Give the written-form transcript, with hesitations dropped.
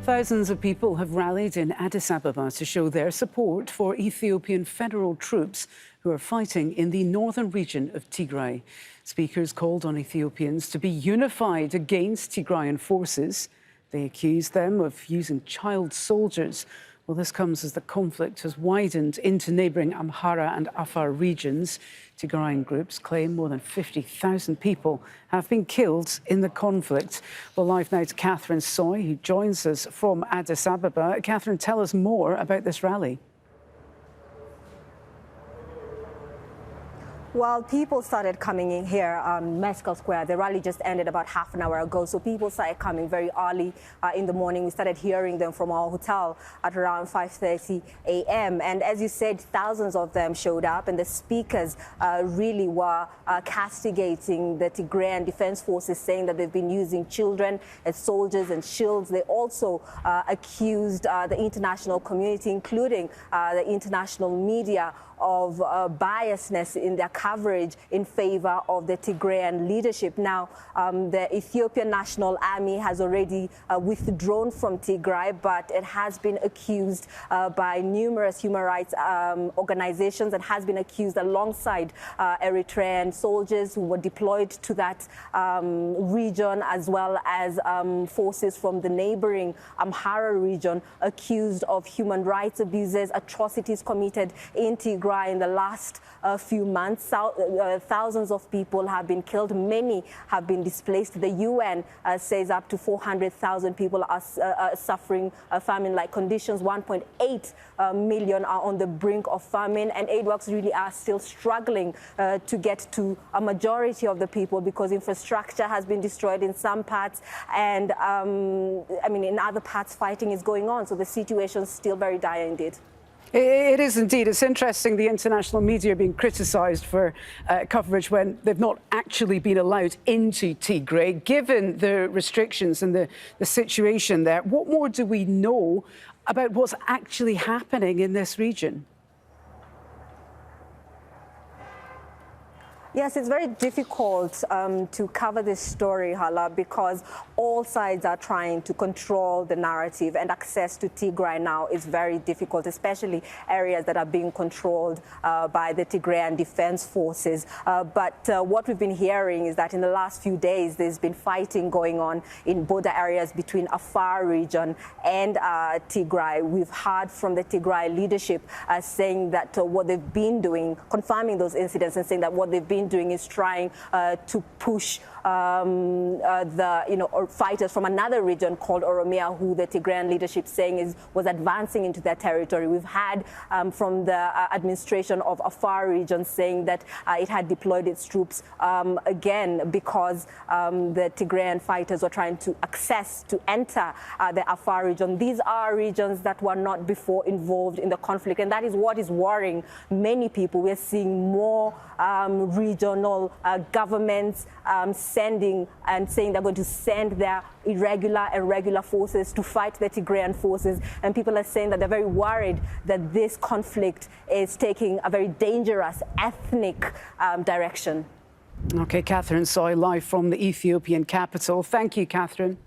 Thousands of people have rallied in Addis Ababa to show their support for Ethiopian federal troops who are fighting in the northern region of Tigray. Speakers called on Ethiopians to be unified against Tigrayan forces. They accused them of using child soldiers. Well, this comes as the conflict has widened into neighbouring Amhara and Afar regions. Tigrayan groups claim more than 50,000 people have been killed in the conflict. Well, live now to Catherine Soy, who joins us from Addis Ababa. Catherine, tell us more about this rally. Well, people started coming in here on Meskel Square. The rally just ended about half an hour ago, so people started coming very early in the morning. We started hearing them from our hotel at around 5:30 a.m. And as you said, thousands of them showed up, and the speakers really were castigating the Tigrayan Defense Forces, saying that they've been using children as soldiers and shields. They also accused the international community, including the international media, of biasness in their coverage in favor of the Tigrayan leadership. Now, the Ethiopian National Army has already withdrawn from Tigray, but it has been accused by numerous human rights organizations and has been accused alongside Eritrean soldiers who were deployed to that region, as well as forces from the neighboring Amhara region, accused of human rights abuses, atrocities committed in Tigray in the last few months. Thousands of people have been killed. Many have been displaced. The UN says up to 400,000 people are suffering famine-like conditions. 1.8 million are on the brink of famine, and aid works really are still struggling to get to a majority of the people because infrastructure has been destroyed in some parts, and in other parts fighting is going on. So the situation is still very dire indeed. It is indeed. It's interesting the international media are being criticised for coverage when they've not actually been allowed into Tigray. Given the restrictions and the situation there, what more do we know about what's actually happening in this region? Yes, it's very difficult to cover this story, Hala, because all sides are trying to control the narrative, and access to Tigray now is very difficult, especially areas that are being controlled by the Tigrayan Defense Forces. But what we've been hearing is that in the last few days, there's been fighting going on in border areas between Afar region and Tigray. We've heard from the Tigray leadership saying that what they've been doing, confirming those incidents and saying that what they've been doing is trying to push the fighters from another region called Oromia, who the Tigrayan leadership saying was advancing into their territory. We've had from the administration of Afar region saying that it had deployed its troops again because the Tigrayan fighters were trying to enter the Afar region. These are regions that were not before involved in the conflict, and that is what is worrying many people. We're seeing more regional governments sending and saying they're going to send their irregular and regular forces to fight the Tigrayan forces. And people are saying that they're very worried that this conflict is taking a very dangerous ethnic direction. OK, Catherine Soy, live from the Ethiopian capital. Thank you, Catherine.